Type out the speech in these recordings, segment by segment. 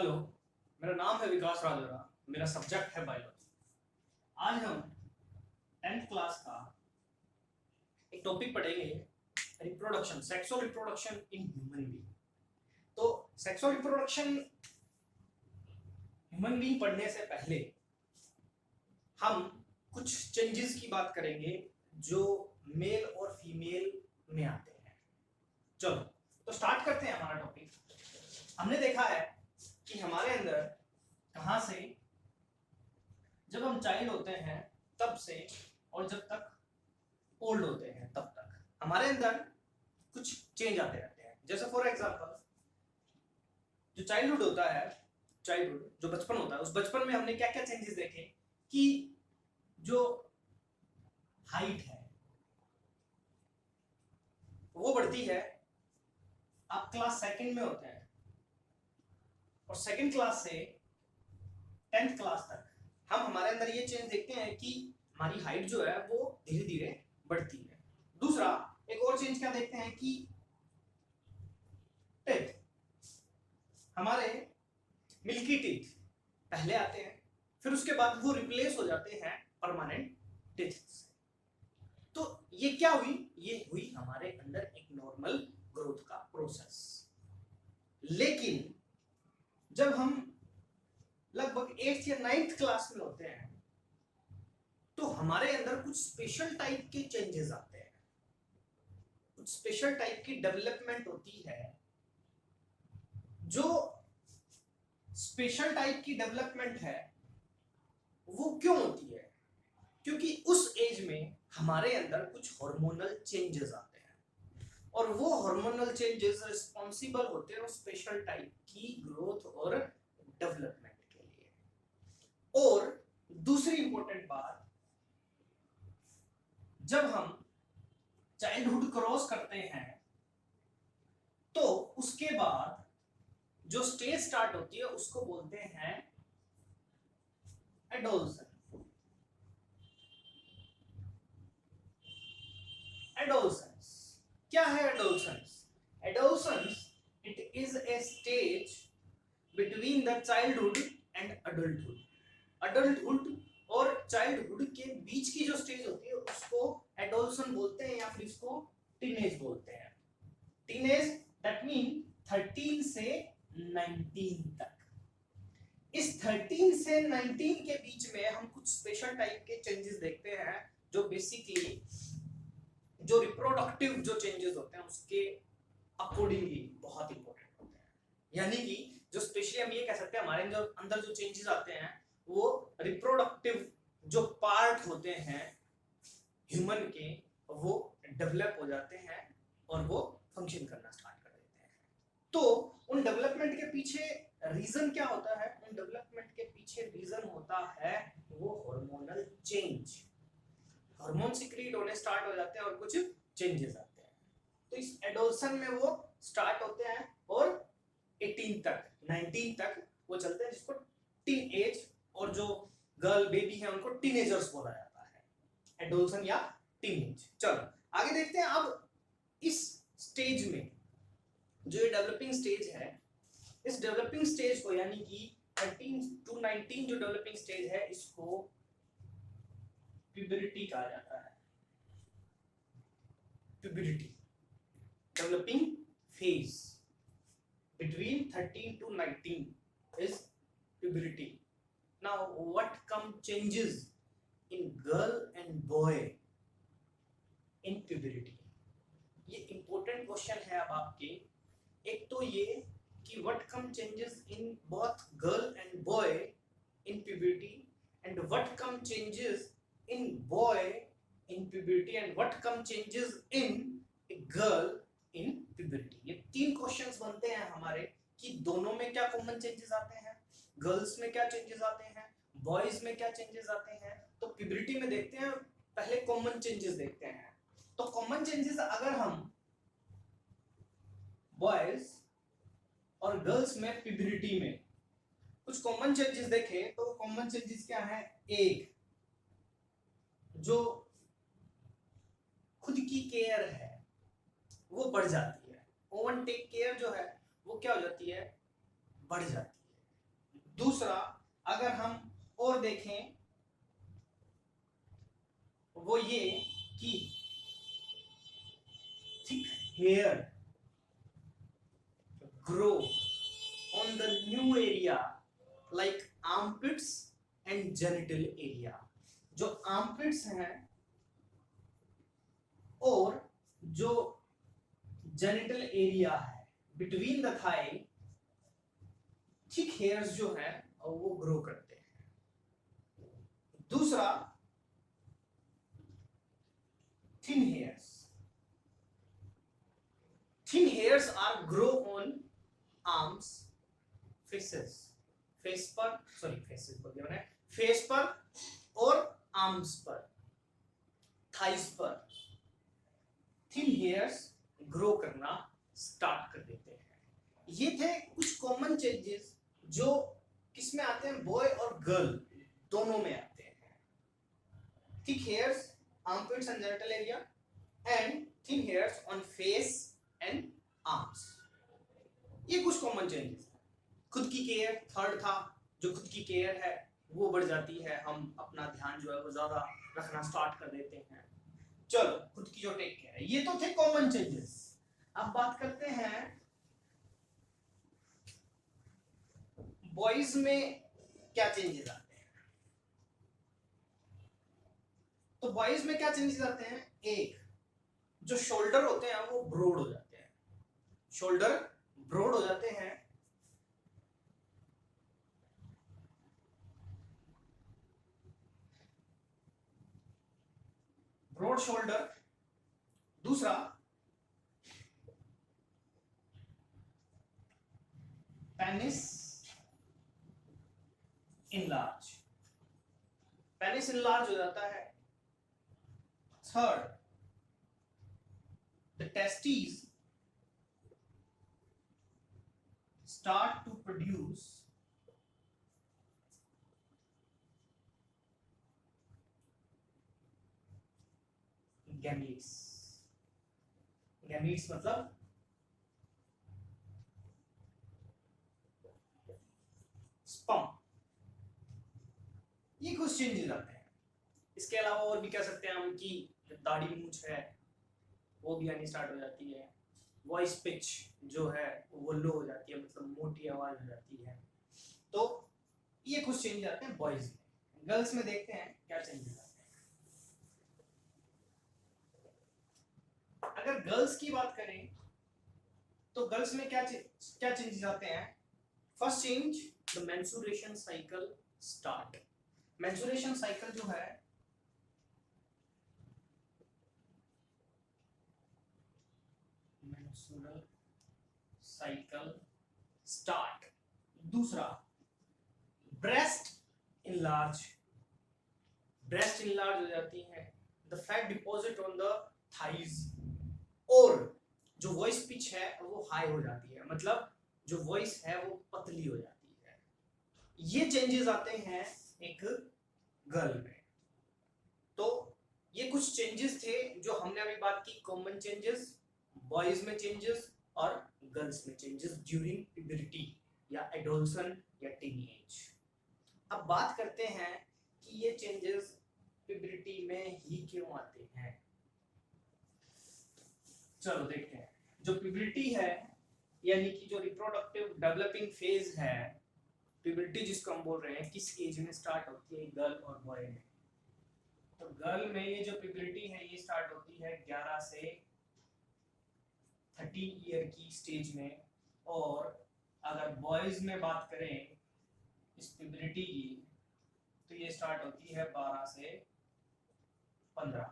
Hello, मेरा नाम है विकास राजोरा। मेरा सब्जेक्ट है बायोलॉजी। आज हम 10th क्लास का एक टॉपिक पढ़ेंगे, reproduction, sexual reproduction in human being. तो सेक्सुअल रिप्रोडक्शन ह्यूमन बीइंग पढ़ने से पहले हम कुछ चेंजेस की बात करेंगे जो मेल और फीमेल में आते हैं। चलो तो स्टार्ट करते हैं हमारा टॉपिक। हमने देखा है कि हमारे अंदर कहां से, जब हम चाइल्ड होते हैं तब से और जब तक ओल्ड होते हैं तब तक हमारे अंदर कुछ चेंज आते रहते हैं। जैसे फॉर एग्जांपल जो चाइल्डहुड होता है, चाइल्डहुड जो बचपन होता है, उस बचपन में हमने क्या क्या चेंजेस देखे कि जो हाइट है वो बढ़ती है। आप क्लास सेकंड में होते हैं और सेकंड क्लास से 10th क्लास तक हम हमारे अंदर ये चेंज देखते हैं कि हमारी हाइट जो है वो धीरे धीरे बढ़ती है। दूसरा एक और चेंज क्या देखते हैं कि टीथ, हमारे मिल्की टीथ पहले आते हैं, फिर उसके बाद वो रिप्लेस हो जाते हैं परमानेंट टीथ से। तो ये क्या हुई? ये हुई हमारे अंदर एक नॉर्मल ग्रोथ का प्रोसेस। लेकिन जब हम लगभग 8th या 9th क्लास में होते हैं तो हमारे अंदर कुछ स्पेशल टाइप के चेंजेस आते हैं, कुछ स्पेशल टाइप की डेवलपमेंट होती है। जो स्पेशल टाइप की डेवलपमेंट है वो क्यों होती है? क्योंकि उस एज में हमारे अंदर कुछ हार्मोनल चेंजेस आते हैं और वो हार्मोनल चेंजेस रिस्पॉन्सिबल होते हैं स्पेशल टाइप की ग्रोथ और डेवलपमेंट के लिए। और दूसरी इंपॉर्टेंट बात, जब हम चाइल्डहुड क्रॉस करते हैं तो उसके बाद जो स्टेज स्टार्ट होती है उसको बोलते हैं एडोलसेंस। एडोलसेंस क्या है? Adolescence it is a stage between the childhood and adulthood. Adulthood और चाइल्डहुड के बीच की जो स्टेज होती है उसको एडोलसेंस बोलते हैं या फिर इसको टीनेज बोलते हैं। टीनेज दैट मीन 13 से 19 तक। इस 13 से 19 के बीच में हम कुछ स्पेशल टाइप के चेंजेस देखते हैं जो बेसिकली जो रिप्रोडक्टिव जो चेंजेस होते हैं उसके अकॉर्डिंगली बहुत इंपॉर्टेंट होते हैं। यानी कि जो स्पेशली हम ये कह सकते हैं हमारे अंदर जो चेंजेस आते हैं वो रिप्रोडक्टिव जो पार्ट होते हैं ह्यूमन के वो डेवलप हो जाते हैं और वो फंक्शन करना स्टार्ट कर देते हैं। तो उन डेवलपमेंट के पीछे रीजन क्या होता है? उन डेवलपमेंट के पीछे रीजन होता है वो हार्मोनल चेंज। हार्मोन सीक्रेट होने स्टार्ट हो जाते हैं और कुछ चेंजेस आते हैं। तो इस एडोलसेंस में वो स्टार्ट होते हैं और 18 तक 19 तक वो चलते हैं, जिसको टीन एज, और जो गर्ल बेबी है उनको टीनेजर्स बोला जाता है, एडोलसेंस या टीनेज। चलो आगे देखते हैं। अब इस स्टेज में जो ये डेवलपिंग स्टेज है, इस डेवलपिंग स्टेज को यानी कि 13 to 19 जो डेवलपिंग स्टेज है इसको प्यूबरिटी कहा जाता है। प्यूबरिटी, developing phase between 13 to 19 is puberty. Now what come changes in girl and boy in puberty? ये important question है अब आपके। एक तो ये कि what come changes in both girl and boy in puberty, and what come changes in boy in puberty, and what come changes in a girl इन प्यूबरिटी। ये तीन क्वेश्चंस बनते हैं हमारे कि दोनों में क्या कॉमन चेंजेस आते हैं, गर्ल्स में क्या चेंजेस आते हैं, बॉयज में क्या चेंजेस आते हैं। तो प्यूबरिटी में देखते हैं, पहले कॉमन चेंजेस देखते हैं। तो कॉमन चेंजेस अगर हम बॉयज और गर्ल्स में प्यूबरिटी में कुछ कॉमन चेंजेस देखें तो कॉमन चेंजेस क्या है? एक, जो खुद की केयर है वो बढ़ जाती है। ओवन टेक केयर जो है वो क्या हो जाती है? बढ़ जाती है। दूसरा अगर हम और देखें वो ये कि thick hair grow on the new area like armpits and genital area. जो armpits हैं और जो genital area है between the thigh, thick hairs जो है वो grow करते हैं. दूसरा thin hairs. Thin hairs are grow on arms, faces, face पर और arms पर, thighs पर thin hairs grow करना start कर देते हैं. ये थे कुछ common changes जो किसमें आते हैं, बॉय और गर्ल दोनों में आते हैं. thick hairs, armpits and genital area, and thin hairs on face and arms. ये कुछ कॉमन चेंजेस. खुद की केयर थर्ड था. जो खुद की केयर है वो बढ़ जाती है, हम अपना ध्यान जो है वो ज्यादा रखना स्टार्ट कर देते हैं. चलो खुद की जो टेक केयर है, ये तो थे कॉमन चेंजेस. अब बात करते हैं बॉयज में क्या चेंजेस आते हैं. तो बॉयज में क्या चेंजेस आते हैं, एक जो शोल्डर होते हैं वो ब्रॉड हो जाते हैं. शोल्डर ब्रॉड हो जाते हैं. Broad shoulder. दूसरा पेनिस इनलार्ज. पेनिस इनलार्ज हो जाता है. Third, the testes start to produce gametes. gametes मतलब स्पर्म. ये कुछ चेंजेस आते हैं. इसके अलावा और भी कह सकते हैं हम कि दाढ़ी मूंछ है वो भी आनी स्टार्ट हो जाती है. वॉइस पिच जो है वो लो हो जाती है, मतलब मोटी आवाज हो जाती है. तो ये कुछ चेंज आते हैं बॉयज में. गर्ल्स में देखते हैं क्या चेंजेस आते हैं. अगर गर्ल्स की बात करें तो गर्ल्स में क्या चेंजेस आते हैं. First change, the menstruation cycle start. Menstruation cycle जो है साइकिल स्टार्ट. दूसरा, ब्रेस्ट इनलार्ज. ब्रेस्ट इनलार्ज हो जाती है. The fat deposit on the thighs. और जो वॉइस पिच है वो हाई हो जाती है, मतलब जो वॉइस है वो पतली हो जाती है. ये चेंजेस आते हैं एक गर्ल में. तो ये कुछ चेंजेस थे जो हमने अभी बात की, कॉमन चेंजेस, बॉयज में चेंजेस और गर्ल्स में चेंजेस ड्यूरिंग प्यूबर्टी या एडोलसन या टीनेज. अब बात करते हैं कि ये चेंजेस प्यूबर्टी में ही क्यों आते हैं. चलो देखते हैं. जो प्यूबर्टी है यानी कि जो रिप्रोडक्टिव डेवलपिंग फेज है, प्यूबर्टी जिसको हम बोल रहे हैं, किस एज में स्टार्ट होती है, गर्ल और बॉय में. तो गर्ल में ये जो प्यूबर्टी है ये स्टार्ट होती है 11 से 13 ईयर की स्टेज में. और अगर बॉयज में बात करें इस प्यूबर्टी की तो ये स्टार्ट होती है 12 से 15.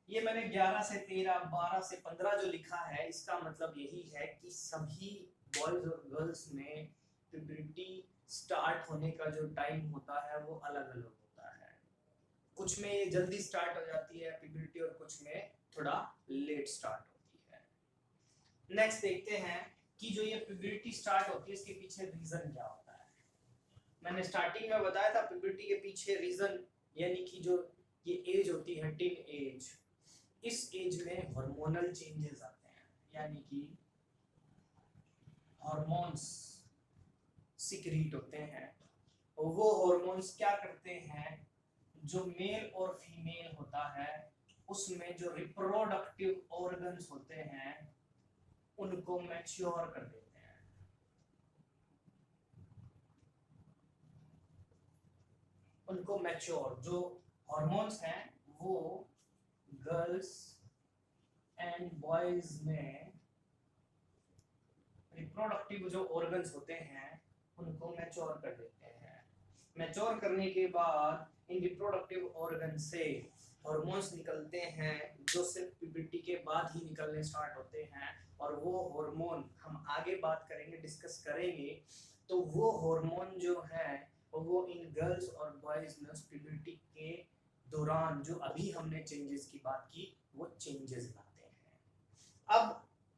ये मैंने 11 से 13, 12 से 15 जो लिखा है, इसका मतलब यही है कि सभी बॉयज और गर्ल्स में प्यूबर्टी स्टार्ट होने का जो टाइम होता है वो अलग अलग होता है. कुछ में ये जल्दी स्टार्ट हो जाती है प्यूबर्टी और कुछ में थोड़ा लेट स्टार्ट होती है. नेक्स्ट देखते हैं कि जो ये प्यूबर्टी स्टार्ट होती है इसके पीछे रीजन क्या होता है. मैंने स्टार्टिंग में बताया था प्यूबर्टी के पीछे रीजन यानी कि जो ये एज होती है टीन एज, इस एज में हार्मोनल चेंजेस आते हैं, यानी कि हार्मोन्स सिक्रीट होते हैं। वो हॉर्मोन्स क्या करते हैं, जो मेल और फीमेल होता है उसमें जो रिप्रोडक्टिव ऑर्गन्स होते हैं उनको मैच्योर कर देते हैं। उनको मैच्योर, जो हॉर्मोन्स हैं वो गर्ल्स एंड बॉयज में रिप्रोडक्टिव जो ऑर्गन्स होते हैं उनको मैच्योर कर देते हैं। मैच्योर करने के बाद इन रिप्रोडक्टिव ऑर्गन से हॉर्मोन्स निकलते हैं जो सिर्फ प्यूबर्टी के बाद ही निकलने स्टार्ट होते हैं, और वो हार्मोन हम आगे बात करेंगे, डिस्कस करेंगे। तो वो हार्मोन जो है वो इन गर्ल्स और बॉयज में प्यूबर्टी के दौरान जो अभी हमने चेंजेस की बात की वो चेंजेस लाते हैं। अब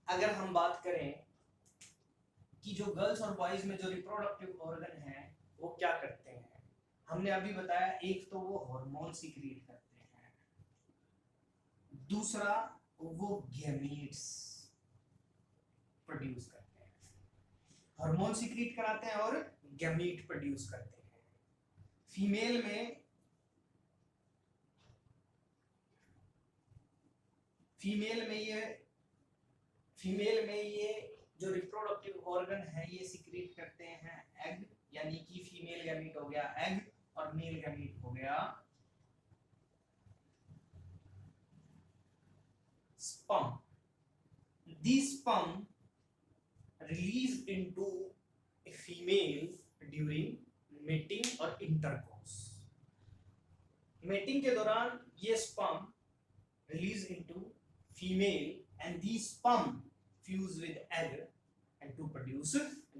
अगर हम बात करें कि जो गर्ल्स और बॉयज में जो रिप्रोडक्टिव ऑर्गन है वो क्या करते हैं, हमने अभी बताया एक तो वो हार्मोन सीक्रेट करते हैं, दूसरा वो गैमीट्स प्रोड्यूस करते हैं। हार्मोन सीक्रेट कराते हैं और गैमीट प्रोड्यूस करते हैं। फीमेल में ये जो रिप्रोडक्टिव ऑर्गन है ये सीक्रेट करते हैं एग, यानी कि फीमेल गैमीट हो गया एग और मेल गैमीट हो गया sperm. These sperm release into a female during mating और intercourse. Mating के दौरान ये sperm release into female and these sperm fuse with egg and to produce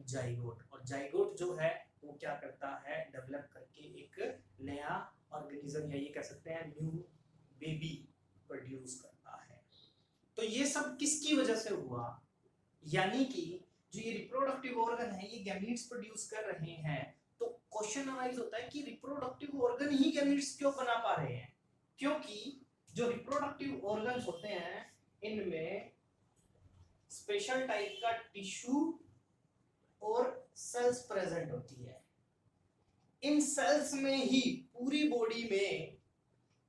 zygote. और zygote जो है वो क्या करता है, डेवलप करके एक नया ऑर्गेनिज्म या ये कह सकते हैं न्यू बेबी प्रोड्यूस करता है। तो ये सब किसकी वजह से हुआ, यानी कि जो ये रिप्रोडक्टिव ऑर्गन है ये गैमीट्स प्रोड्यूस कर रहे हैं। तो क्वेश्चन अराइज होता है कि रिप्रोडक्टिव ऑर्गन ही गैमीट्स क्यों बना पा रहे हैं, क्योंकि जो रिप्रोडक्टिव ऑर्गन्स होते हैं इनमें स्पेशल टाइप का टिश्यू और सेल्स प्रेजेंट होती है। इन सेल्स में ही पूरी बॉडी में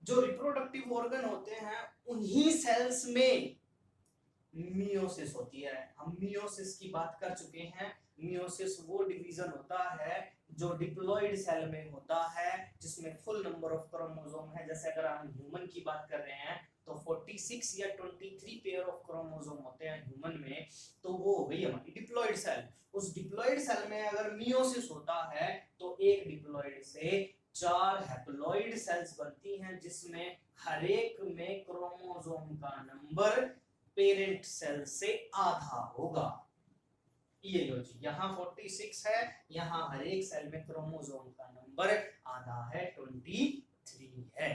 जो रिप्रोडक्टिव ऑर्गन होते हैं उन्हीं सेल्स में मियोसिस होती है। हम मियोसिस की बात कर चुके हैं। मियोसिस वो डिवीजन होता है जो डिप्लॉइड सेल में होता है जिसमें फुल नंबर ऑफ क्रोमोसोम है। जैसे अगर हम ह्यूमन की बात कर रहे हैं तो 46 या 23 पेयर ऑफ क्रोमोसोम होते हैं ह्यूमन में, तो वो हो गई हमारी डिप्लॉइड सेल। उस डिप्लॉइड सेल में अगर मियोसिस होता है तो एक डिप्लॉइड से 4 हैप्लॉइड सेल्स बनती हैं जिसमें हर एक में क्रोमोसोम का नंबर पेरेंट सेल से आधा होगा। ये लो जी, यहाँ 46 है, यहाँ हर एक सेल में क्रोमोसोम का नंबर आधा है, 23 है।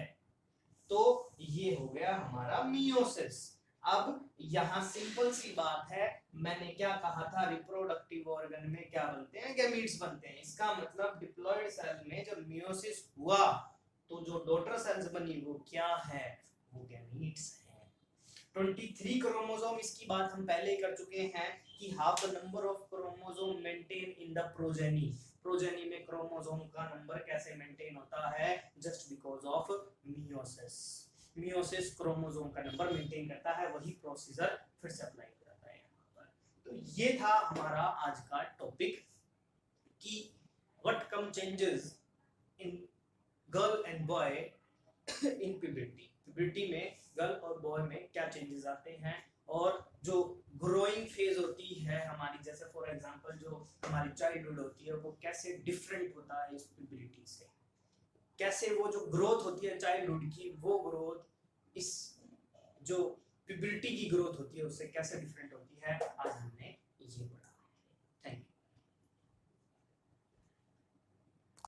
तो ये हो गया हमारा मियोसिस। अब यहाँ सिंपल सी बात है, मैंने क्या कहा था, रिप्रोडक्टिव ऑर्गन में क्या बनते हैं, गैमीट्स बनते हैं। इसका मतलब डिप्लॉइड सेल में जब मियोसिस हुआ तो जो डॉटर सेल्स बनी वो क्या है, वो गैमीट्स हैं। 23 क्रोमोसोम, इसकी बात हम पहले कर चुके हैं कि half the number of chromosome maintain in the progeny. Progeny में क्रोमोसोम का नंबर कैसे मेंटेन होता है, just because of meiosis. Meiosis chromosome का नंबर मेंटेन करता है, वही प्रोसीजर फिर से अप्लाई करता है यहाँ पर। तो ये था हमारा आज का टॉपिक कि what come changes in girl and boy in puberty. Puberty में गर्ल और बॉय में क्या चेंजेस आते हैं, और जो ग्रोइंग फेज होती है हमारी, जैसे फॉर एग्जांपल जो हमारी चाइल्डहुड होती है वो कैसे डिफरेंट होता है इस प्यूबर्टी से, कैसे वो जो ग्रोथ होती है चाइल्डहुड की वो ग्रोथ इस जो प्यूबर्टी की ग्रोथ होती है उससे कैसे डिफरेंट होती है, आज हमने ये